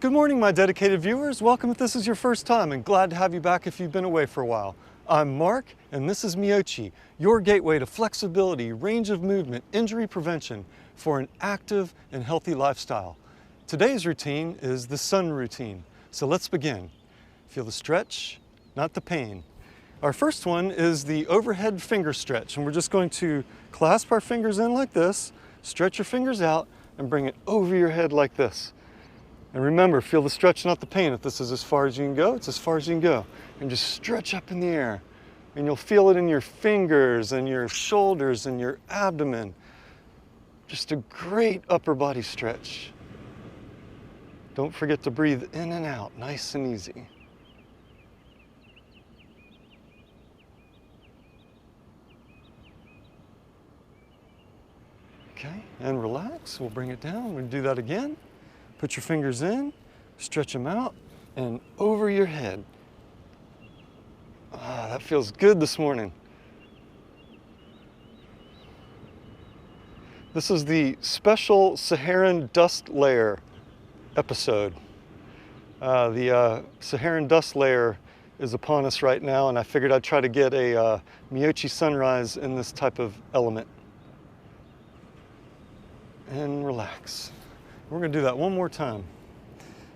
Good morning, my dedicated viewers. Welcome if this is your first time, and glad to have you back if you've been away for a while. I'm Mark, and this is Meyochi, your gateway to flexibility, range of movement, injury prevention for an active and healthy lifestyle. Today's routine is the sun routine, so let's begin. Feel the stretch, not the pain. Our first one is the overhead finger stretch, and we're just going to clasp our fingers in like this, stretch your fingers out, and bring it over your head like this. And remember, feel the stretch, not the pain. If this is as far as you can go, it's as far as you can go. And just stretch up in the air. And you'll feel it in your fingers and your shoulders and your abdomen. Just a great upper body stretch. Don't forget to breathe in and out, nice and easy. Okay, and relax. We'll bring it down. We'll do that again. Put your fingers in, stretch them out, and over your head. Ah, that feels good this morning. This is the special Saharan dust layer episode. The Saharan dust layer is upon us right now, and I figured I'd try to get a Meyochi sunrise in this type of element. And relax. We're going to do that one more time.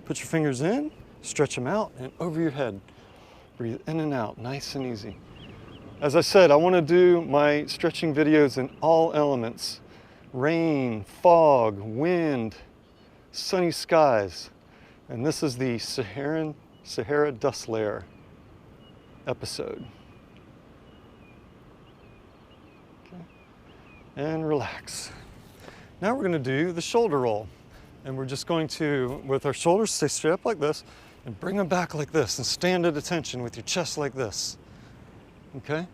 Put your fingers in, stretch them out, and over your head. Breathe in and out, nice and easy. As I said, I want to do my stretching videos in all elements. Rain, fog, wind, sunny skies. And this is the Sahara dust layer episode. Okay. And relax. Now we're going to do the shoulder roll. And we're just going to, with our shoulders, stay straight up like this, and bring them back like this, and stand at attention with your chest like this. Okay?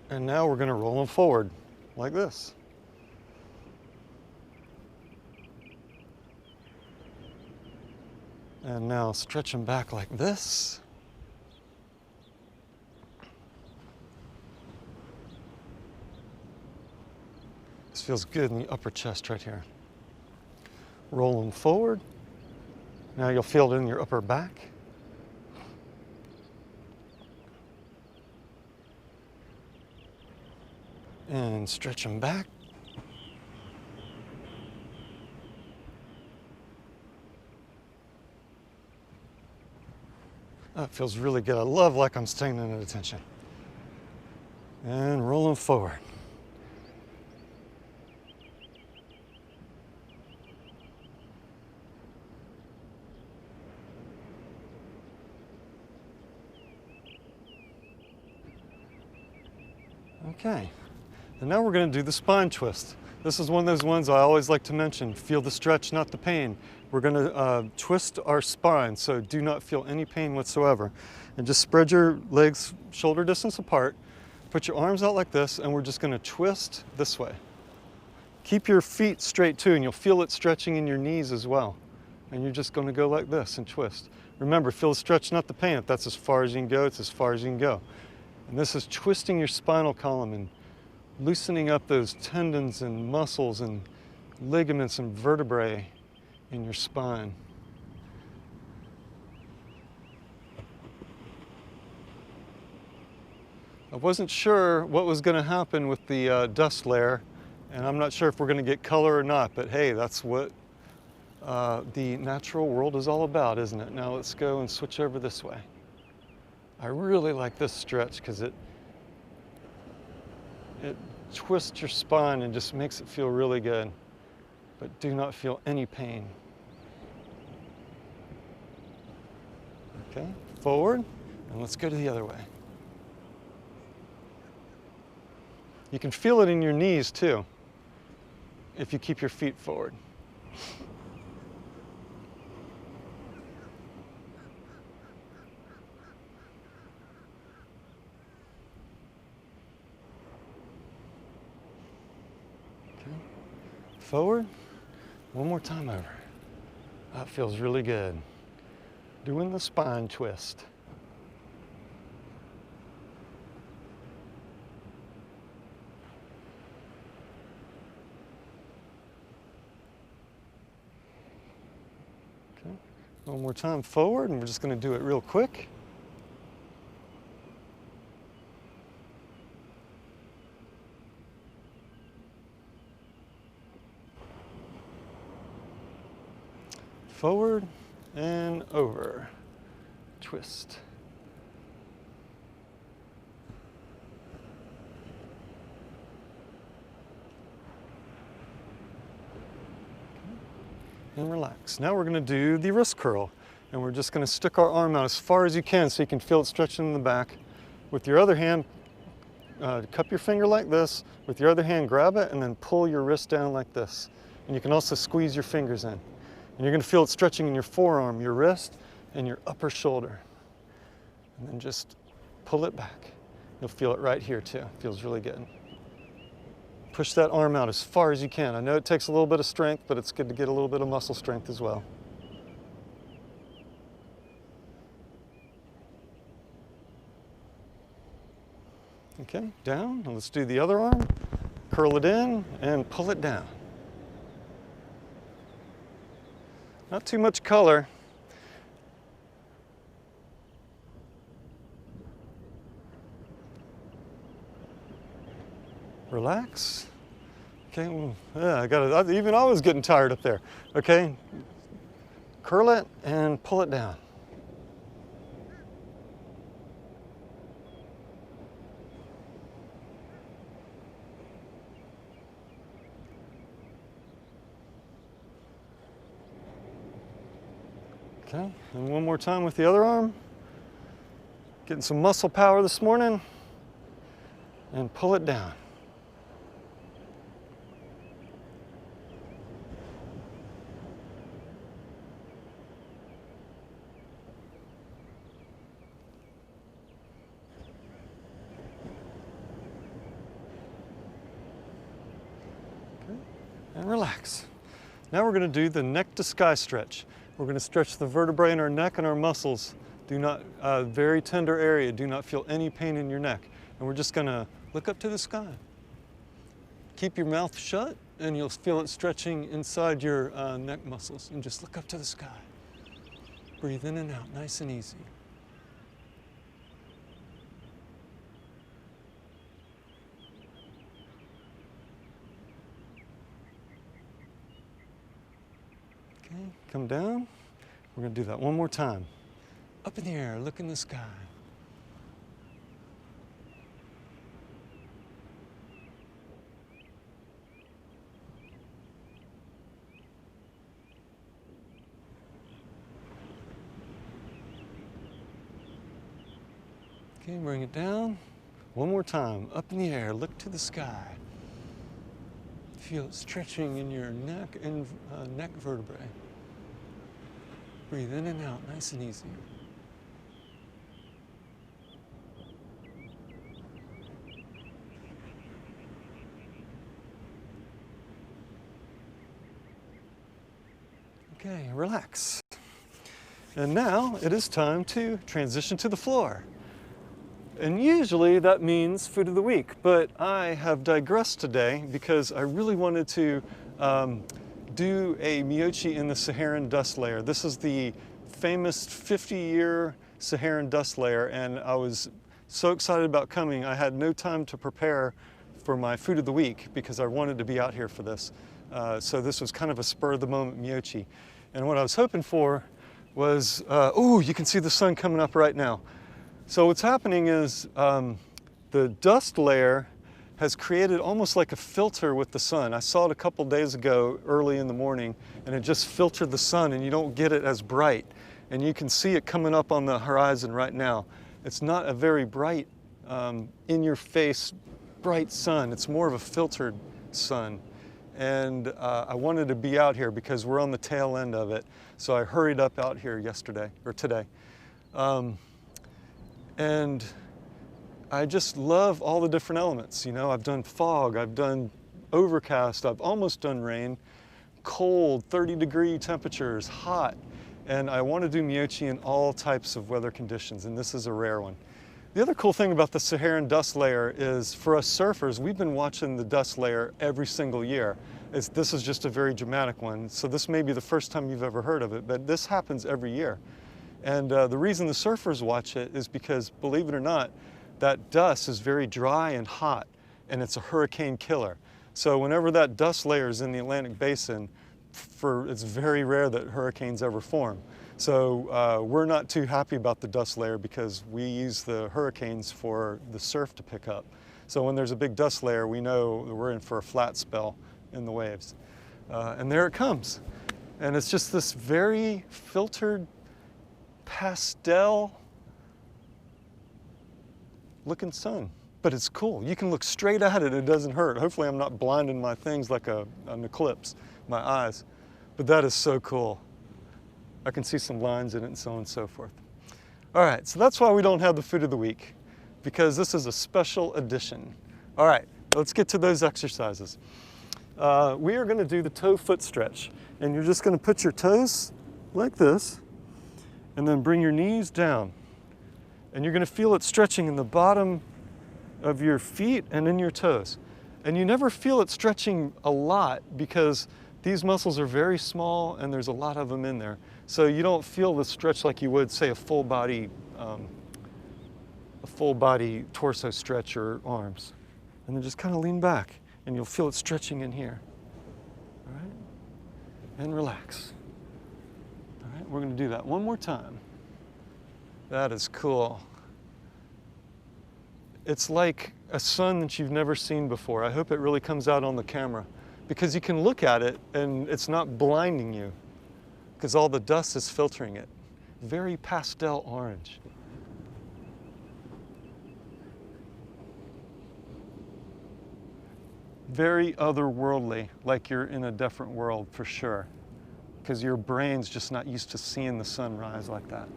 And now we're going to roll them forward like this. And now stretch them back like this. This feels good in the upper chest right here. Roll them forward. Now you'll feel it in your upper back. And stretch them back. That feels really good. I love like I'm standing at attention. And roll them forward. Okay, and now we're going to do the spine twist. This is one of those ones I always like to mention. Feel the stretch, not the pain. We're going to twist our spine, so do not feel any pain whatsoever. And just spread your legs shoulder distance apart. Put your arms out like this, and we're just going to twist this way. Keep your feet straight too, and you'll feel it stretching in your knees as well. And you're just going to go like this and twist. Remember, feel the stretch, not the pain. If that's as far as you can go, it's as far as you can go. And this is twisting your spinal column and loosening up those tendons and muscles and ligaments and vertebrae in your spine. I wasn't sure what was going to happen with the dust layer, and I'm not sure if we're going to get color or not, but hey, that's what the natural world is all about, isn't it? Now let's go and switch over this way. I really like this stretch because it twists your spine and just makes it feel really good. But do not feel any pain. Okay, forward, and let's go to the other way. You can feel it in your knees too, if you keep your feet forward. Forward, one more time over. That feels really good. Doing the spine twist. One more time forward, and we're just going to do it real quick. Forward and over. Twist. And relax. Now we're going to do the wrist curl, and we're just going to stick our arm out as far as you can so you can feel it stretching in the back. With your other hand, cup your finger like this. With your other hand, grab it and then pull your wrist down like this. And you can also squeeze your fingers in. And you're going to feel it stretching in your forearm, your wrist, and your upper shoulder. And then just pull it back. You'll feel it right here too. It feels really good. Push that arm out as far as you can. I know it takes a little bit of strength, but it's good to get a little bit of muscle strength as well. Okay, down. And let's do the other arm. Curl it in and pull it down. Not too much color. Relax. Okay, well, yeah, even I was getting tired up there. Okay, curl it and pull it down. Okay, and one more time with the other arm. Getting some muscle power this morning. And pull it down. Okay, and relax. Now we're going to do the neck to sky stretch. We're going to stretch the vertebrae in our neck and our muscles. Do not, very tender area. Do not feel any pain in your neck. And we're just going to look up to the sky. Keep your mouth shut and you'll feel it stretching inside your neck muscles. And just look up to the sky. Breathe in and out, nice and easy. Okay, come down. We're going to do that one more time. Up in the air, look in the sky. Okay, bring it down. One more time, up in the air, look to the sky. Feel it stretching in your neck and neck vertebrae. Breathe in and out, nice and easy. Okay, relax. And now it is time to transition to the floor. And usually that means food of the week, but I have digressed today because I really wanted to do a Meyochi in the Saharan dust layer. This is the famous 50-year Saharan dust layer, and I was so excited about coming. I had no time to prepare for my food of the week because I wanted to be out here for this. So this was kind of a spur-of-the-moment Meyochi. And what I was hoping for was, ooh, you can see the sun coming up right now. So what's happening is the dust layer has created almost like a filter with the sun. I saw it a couple days ago early in the morning, and it just filtered the sun and you don't get it as bright. And you can see it coming up on the horizon right now. It's not a very bright, in-your-face, bright sun. It's more of a filtered sun. And I wanted to be out here because we're on the tail end of it. So I hurried up out here yesterday, or today. And I just love all the different elements. You know, I've done fog, I've done overcast, I've almost done rain, cold, 30-degree temperatures, hot. And I want to do Meyochi in all types of weather conditions, and this is a rare one. The other cool thing about the Saharan dust layer is for us surfers, we've been watching the dust layer every single year. This is just a very dramatic one. So this may be the first time you've ever heard of it, but this happens every year. And the reason the surfers watch it is because, believe it or not, that dust is very dry and hot, and it's a hurricane killer. So whenever that dust layer is in the Atlantic Basin, it's very rare that hurricanes ever form. So we're not too happy about the dust layer because we use the hurricanes for the surf to pick up. So when there's a big dust layer, we know that we're in for a flat spell in the waves. And there it comes. And it's just this very filtered, pastel looking sun. But it's cool. You can look straight at it, it doesn't hurt. Hopefully I'm not blinding my things like an eclipse, my eyes. But that is so cool. I can see some lines in it and so on and so forth. All right, so that's why we don't have the food of the week, because this is a special edition. All right, let's get to those exercises. We are gonna do the toe foot stretch, and you're just gonna put your toes like this, and then bring your knees down. And you're gonna feel it stretching in the bottom of your feet and in your toes. And you never feel it stretching a lot because these muscles are very small and there's a lot of them in there. So you don't feel the stretch like you would, say, a full body torso stretch or arms. And then just kind of lean back and you'll feel it stretching in here. All right? And relax. All right, we're gonna do that one more time. That is cool. It's like a sun that you've never seen before. I hope it really comes out on the camera because you can look at it and it's not blinding you because all the dust is filtering it. Very pastel orange. Very otherworldly, like you're in a different world for sure because your brain's just not used to seeing the sun rise like that.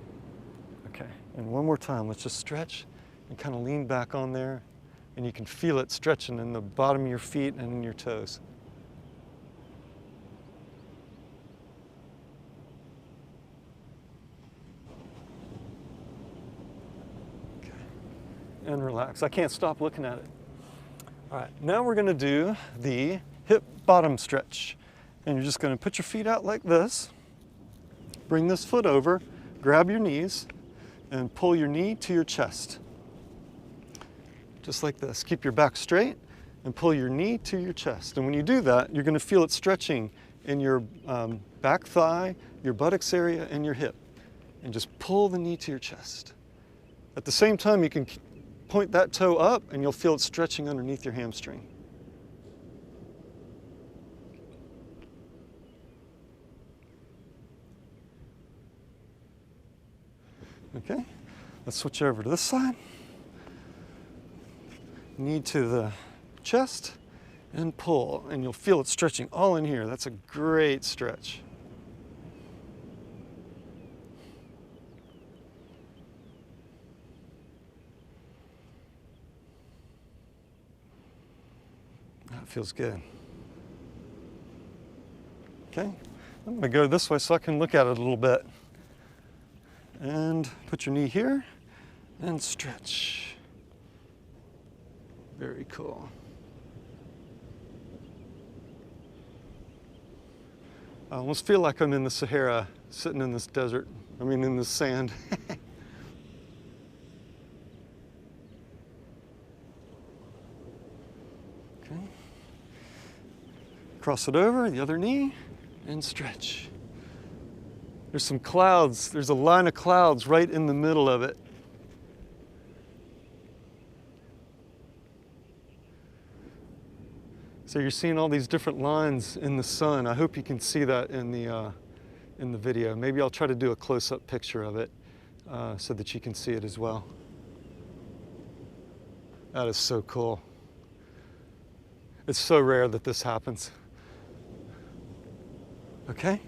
Okay, and one more time, let's just stretch and kind of lean back on there, and you can feel it stretching in the bottom of your feet and in your toes. Okay, and relax. I can't stop looking at it. All right, now we're gonna do the hip bottom stretch. And you're just gonna put your feet out like this, bring this foot over, grab your knees, and pull your knee to your chest. Just like this. Keep your back straight and pull your knee to your chest. And when you do that, you're gonna feel it stretching in your back thigh, your buttocks area, and your hip. And just pull the knee to your chest. At the same time, you can point that toe up and you'll feel it stretching underneath your hamstring. Okay, let's switch over to this side. Knee to the chest and pull, and you'll feel it stretching all in here. That's a great stretch. That feels good. Okay, I'm gonna go this way so I can look at it a little bit. And put your knee here and stretch. Very cool. I almost feel like I'm in the Sahara, sitting in this desert. I mean, in this sand. Okay. Cross it over, the other knee, and stretch. There's some clouds. There's a line of clouds right in the middle of it. So you're seeing all these different lines in the sun. I hope you can see that in the video. Maybe I'll try to do a close-up picture of it so that you can see it as well. That is so cool. It's so rare that this happens. Okay,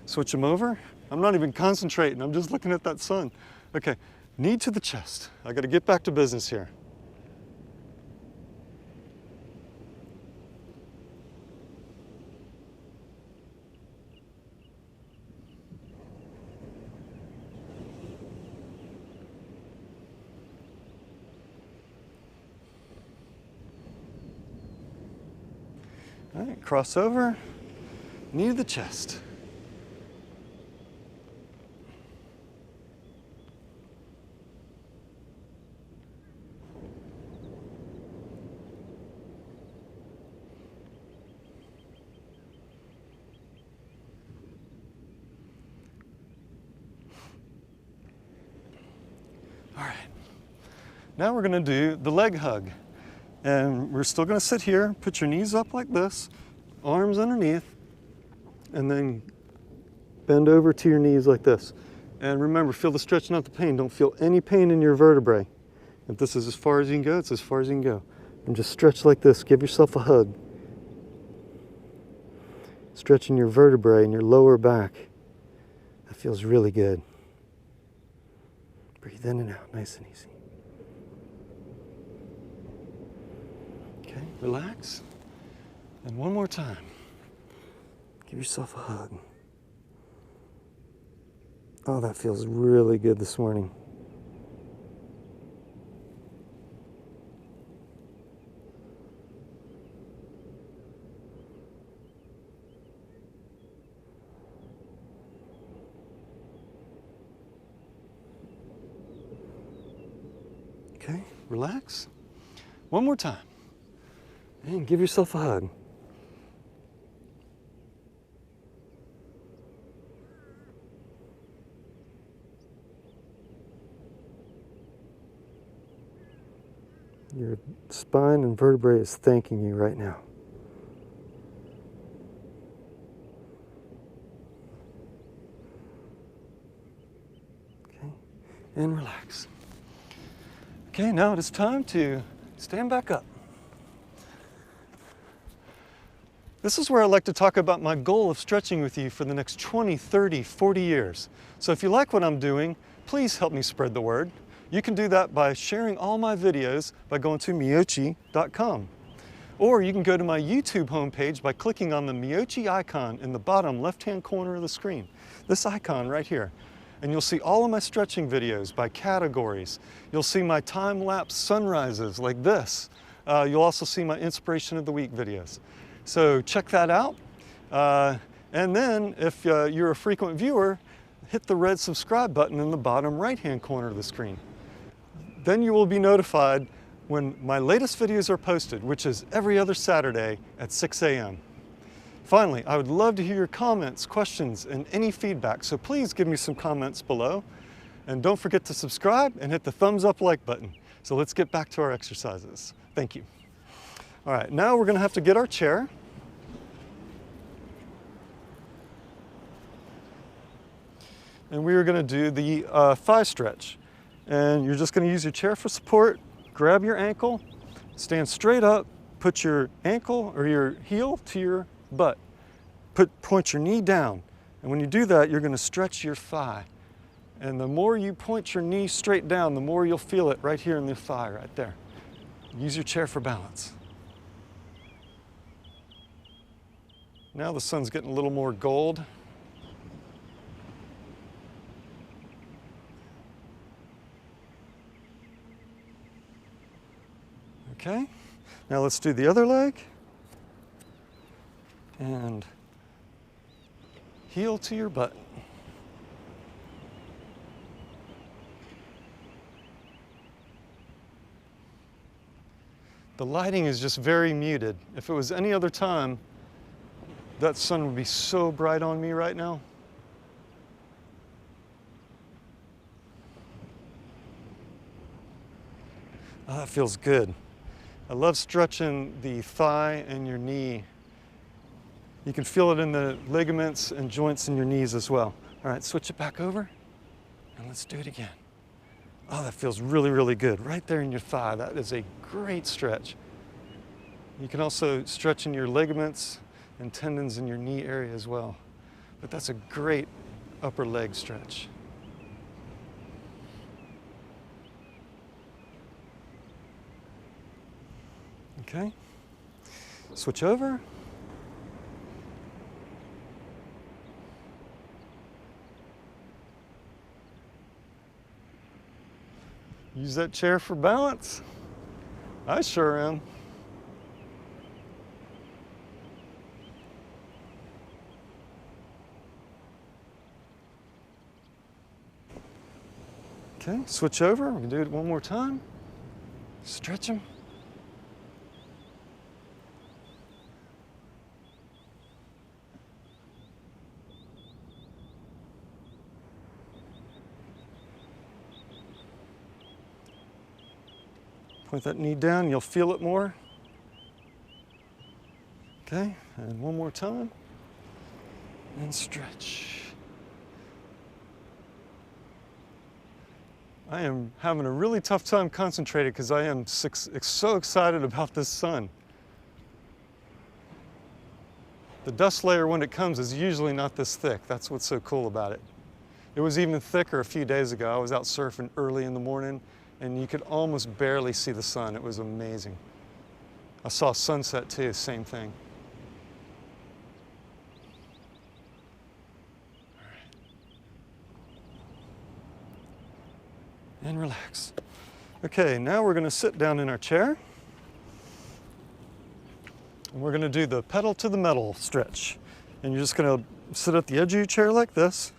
switch them over. I'm not even concentrating, I'm just looking at that sun. Okay, knee to the chest. I gotta get back to business here. All right, cross over, knee to the chest. All right, now we're gonna do the leg hug. And we're still gonna sit here, put your knees up like this, arms underneath, and then bend over to your knees like this. And remember, feel the stretch, not the pain. Don't feel any pain in your vertebrae. If this is as far as you can go, it's as far as you can go. And just stretch like this, give yourself a hug. Stretching your vertebrae and your lower back. That feels really good. Breathe in and out, nice and easy. Okay, relax. And one more time. Give yourself a hug. Oh, that feels really good this morning. Okay, relax. One more time. And give yourself a hug. Your spine and vertebrae is thanking you right now. Okay, and relax. Okay, now it is time to stand back up. This is where I like to talk about my goal of stretching with you for the next 20, 30, 40 years. So if you like what I'm doing, please help me spread the word. You can do that by sharing all my videos by going to Meyochi.com. Or you can go to my YouTube homepage by clicking on the Meyochi icon in the bottom left-hand corner of the screen. This icon right here. And you'll see all of my stretching videos by categories. You'll see my time-lapse sunrises like this. You'll also see my Inspiration of the Week videos. So check that out. And then if you're a frequent viewer, hit the red subscribe button in the bottom right-hand corner of the screen. Then you will be notified when my latest videos are posted, which is every other Saturday at 6 a.m. Finally, I would love to hear your comments, questions, and any feedback, so please give me some comments below. And don't forget to subscribe and hit the thumbs up like button. So let's get back to our exercises. Thank you. All right, now we're gonna have to get our chair. And we are gonna do the thigh stretch. And you're just gonna use your chair for support, grab your ankle, stand straight up, put your ankle or your heel to your butt. Point your knee down. And when you do that, you're gonna stretch your thigh. And the more you point your knee straight down, the more you'll feel it right here in the thigh, right there. Use your chair for balance. Now the sun's getting a little more gold. Okay, now let's do the other leg. And heel to your butt. The lighting is just very muted. If it was any other time, that sun would be so bright on me right now. Oh, that feels good. I love stretching the thigh and your knee. You can feel it in the ligaments and joints in your knees as well. All right, switch it back over and let's do it again. Oh, that feels really, really good. Right there in your thigh. That is a great stretch. You can also stretch in your ligaments and tendons in your knee area as well. But that's a great upper leg stretch. Okay, switch over. Use that chair for balance. I sure am. Okay, switch over. We're going to do it one more time. Stretch them. Point that knee down, you'll feel it more. Okay, and one more time. And stretch. I am having a really tough time concentrating because I am so excited about this sun. The dust layer when it comes is usually not this thick. That's what's so cool about it. It was even thicker a few days ago. I was out surfing early in the morning and you could almost barely see the sun. It was amazing. I saw sunset too, same thing. All right. And relax. Okay, now we're going to sit down in our chair. And we're going to do the pedal to the metal stretch. And you're just going to sit at the edge of your chair like this,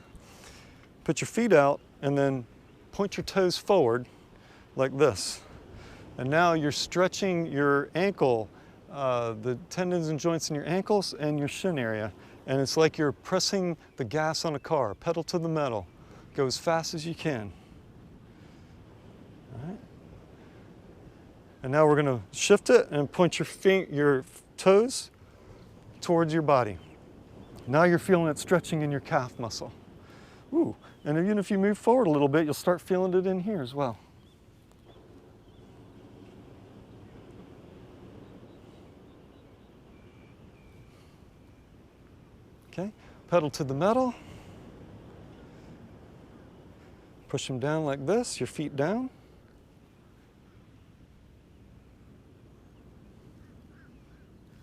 put your feet out, and then point your toes forward like this. And now you're stretching your ankle, the tendons and joints in your ankles and your shin area. And it's like you're pressing the gas on a car, pedal to the metal. Go as fast as you can. All right. And now we're going to shift it and point your toes towards your body. Now you're feeling it stretching in your calf muscle. Ooh, and even if you move forward a little bit, you'll start feeling it in here as well. Okay, pedal to the metal. Push them down like this, your feet down.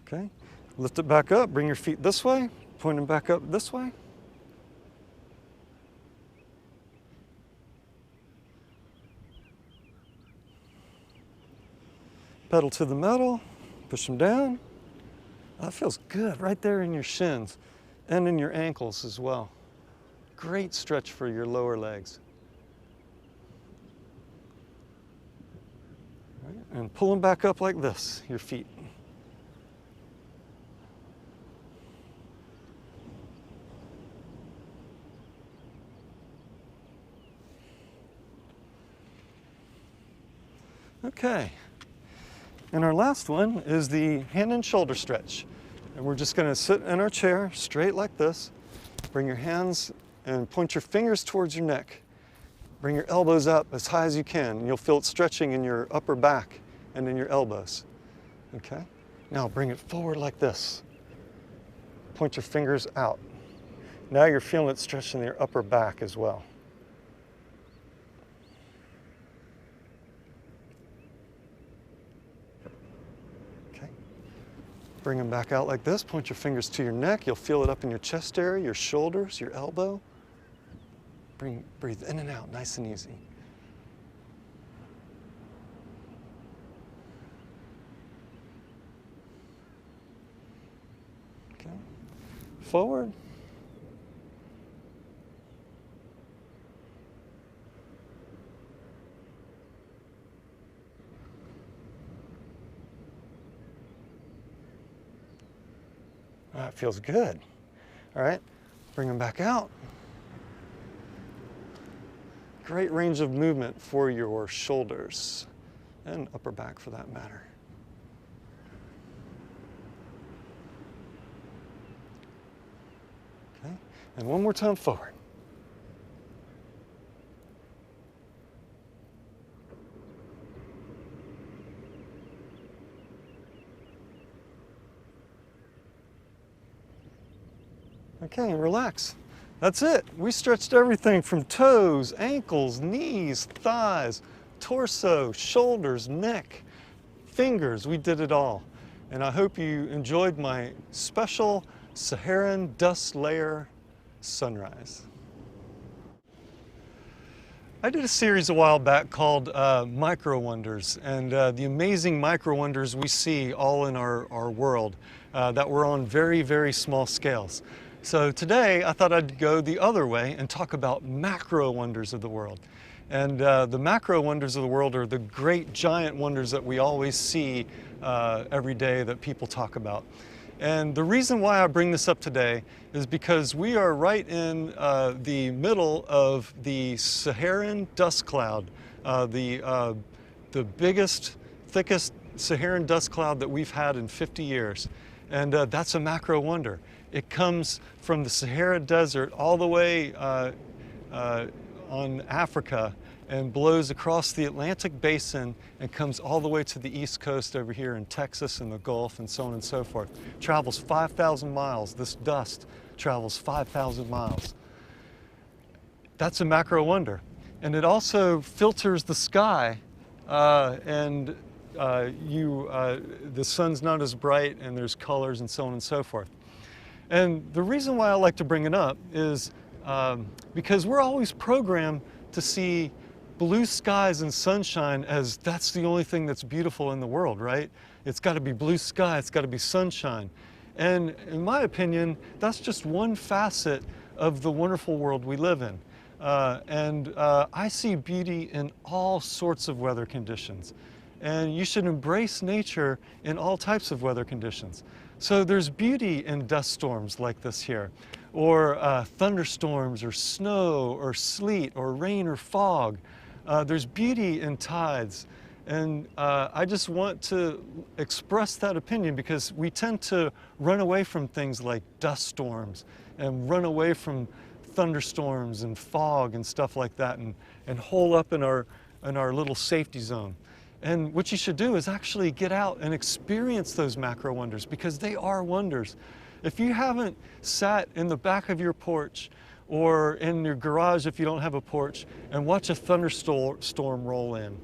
Okay, lift it back up, bring your feet this way, point them back up this way. Pedal to the metal, push them down. Oh, that feels good right there in your shins and in your ankles as well. Great stretch for your lower legs. All right, and pull them back up like this, your feet. Okay. And our last one is the hand and shoulder stretch. And we're just going to sit in our chair straight like this. Bring your hands and point your fingers towards your neck. Bring your elbows up as high as you can. And you'll feel it stretching in your upper back and in your elbows. Okay? Now bring it forward like this. Point your fingers out. Now you're feeling it stretch in your upper back as well. Bring them back out like this. Point your fingers to your neck. You'll feel it up in your chest area, your shoulders, your elbow. Breathe in and out, nice and easy. Okay. Forward. That feels good. All right, bring them back out. Great range of movement for your shoulders and upper back for that matter. Okay, and one more time forward. Okay, and relax. That's it. We stretched everything from toes, ankles, knees, thighs, torso, shoulders, neck, fingers. We did it all. And I hope you enjoyed my special Saharan dust layer sunrise. I did a series a while back called Micro Wonders, and the amazing micro wonders we see all in our world that were on very, very small scales. So today I thought I'd go the other way and talk about macro wonders of the world. And the macro wonders of the world are the great giant wonders that we always see every day that people talk about. And the reason why I bring this up today is because we are right in the middle of the Saharan dust cloud, the biggest, thickest Saharan dust cloud that we've had in 50 years. And that's a macro wonder. It comes from the Sahara Desert all the way on Africa and blows across the Atlantic Basin and comes all the way to the East Coast over here in Texas and the Gulf and so on and so forth. Travels 5,000 miles. This dust travels 5,000 miles. That's a macro wonder. And it also filters the sky the sun's not as bright and there's colors and so on and so forth. And the reason why I like to bring it up is because we're always programmed to see blue skies and sunshine as that's the only thing that's beautiful in the world, right? It's got to be blue sky, it's got to be sunshine. And in my opinion, that's just one facet of the wonderful world we live in. I see beauty in all sorts of weather conditions. And you should embrace nature in all types of weather conditions. So there's beauty in dust storms like this here, or thunderstorms, or snow, or sleet, or rain, or fog. There's beauty in tides. And I just want to express that opinion because we tend to run away from things like dust storms and run away from thunderstorms and fog and stuff like that and hole up in our little safety zone. And what you should do is actually get out and experience those macro wonders because they are wonders. If you haven't sat in the back of your porch or in your garage if you don't have a porch and watch a thunderstorm roll in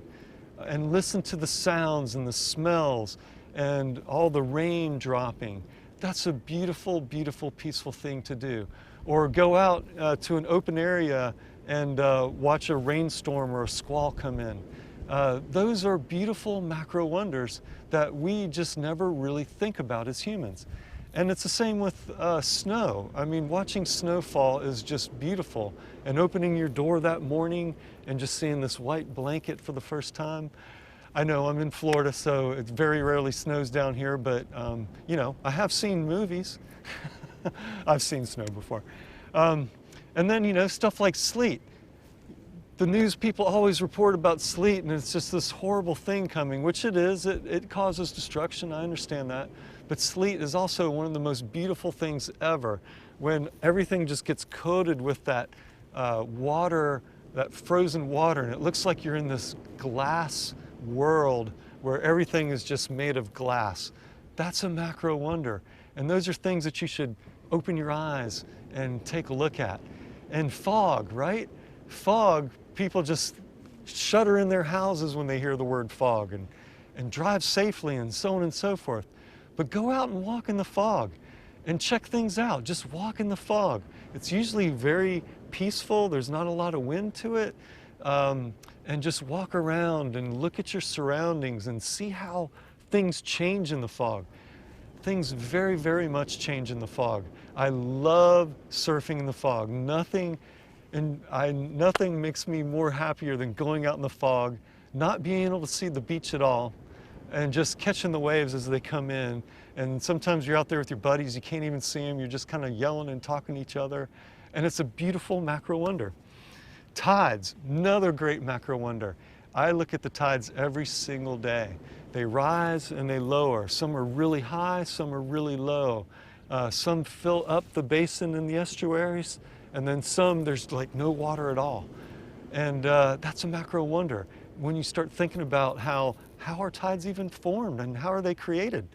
and listen to the sounds and the smells and all the rain dropping, that's a beautiful, beautiful, peaceful thing to do. Or go out to an open area and watch a rainstorm or a squall come in. Those are beautiful macro wonders that we just never really think about as humans. And it's the same with snow. I mean, watching snow fall is just beautiful. And opening your door that morning and just seeing this white blanket for the first time. I know I'm in Florida, so it very rarely snows down here, but you know, I have seen movies. I've seen snow before. And then, you know, stuff like sleet. The news people always report about sleet and it's just this horrible thing coming, which it is. It causes destruction, I understand that. But sleet is also one of the most beautiful things ever when everything just gets coated with that water, that frozen water, and it looks like you're in this glass world where everything is just made of glass. That's a macro wonder. And those are things that you should open your eyes and take a look at. And fog, right? Fog, people just shudder in their houses when they hear the word fog and drive safely and so on and so forth. But go out and walk in the fog and check things out. Just walk in the fog. It's usually very peaceful. There's not a lot of wind to it. And just walk around and look at your surroundings and see how things change in the fog. Things very, very much change in the fog. I love surfing in the fog. Nothing makes me more happier than going out in the fog, not being able to see the beach at all, and just catching the waves as they come in. And sometimes you're out there with your buddies, you can't even see them, you're just kind of yelling and talking to each other. And it's a beautiful macro wonder. Tides, another great macro wonder. I look at the tides every single day. They rise and they lower. Some are really high, some are really low. Some fill up the basin in the estuaries, and then some, there's like no water at all. And that's a macro wonder. When you start thinking about how are tides even formed and how are they created?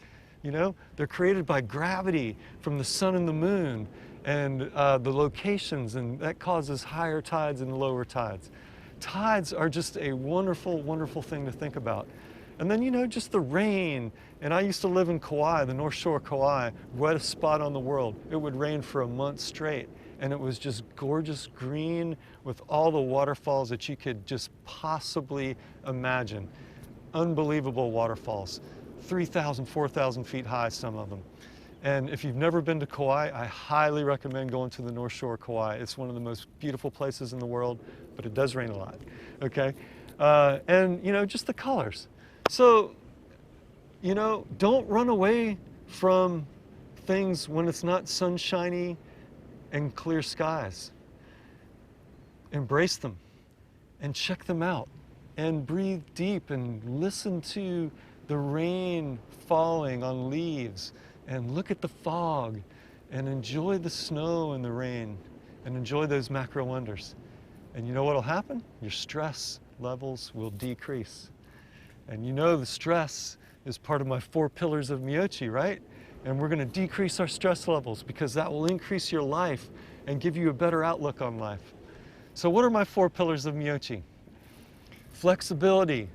You know, they're created by gravity from the sun and the moon and the locations, and that causes higher tides and lower tides. Tides are just a wonderful, wonderful thing to think about. And then, you know, just the rain. And I used to live in Kauai, the North Shore of Kauai, wettest spot on the world. It would rain for a month straight. And it was just gorgeous green with all the waterfalls that you could just possibly imagine. Unbelievable waterfalls, 3,000, 4,000 feet high, some of them. And if you've never been to Kauai, I highly recommend going to the North Shore of Kauai. It's one of the most beautiful places in the world, but it does rain a lot, okay? And you know, just the colors. So, you know, don't run away from things when it's not sunshiny and clear skies. Embrace them and check them out and breathe deep and listen to the rain falling on leaves and look at the fog and enjoy the snow and the rain and enjoy those macro wonders. And you know what'll happen? Your stress levels will decrease. And you know the stress is part of my 4 pillars of Meyochi, right? And we're going to decrease our stress levels because that will increase your life and give you a better outlook on life. So what are my 4 pillars of Meyochi? Flexibility,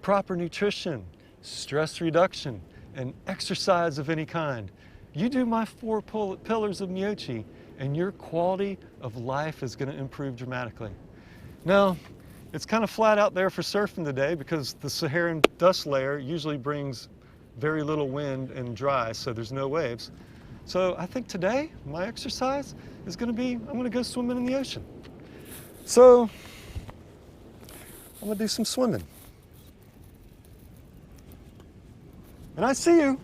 proper nutrition, stress reduction, and exercise of any kind. You do my 4 pillars of Meyochi and your quality of life is going to improve dramatically. Now, it's kind of flat out there for surfing today because the Saharan dust layer usually brings very little wind and dry, so there's no waves. So I think today my exercise is going to be, I'm going to go swimming in the ocean. So I'm going to do some swimming. And I see you.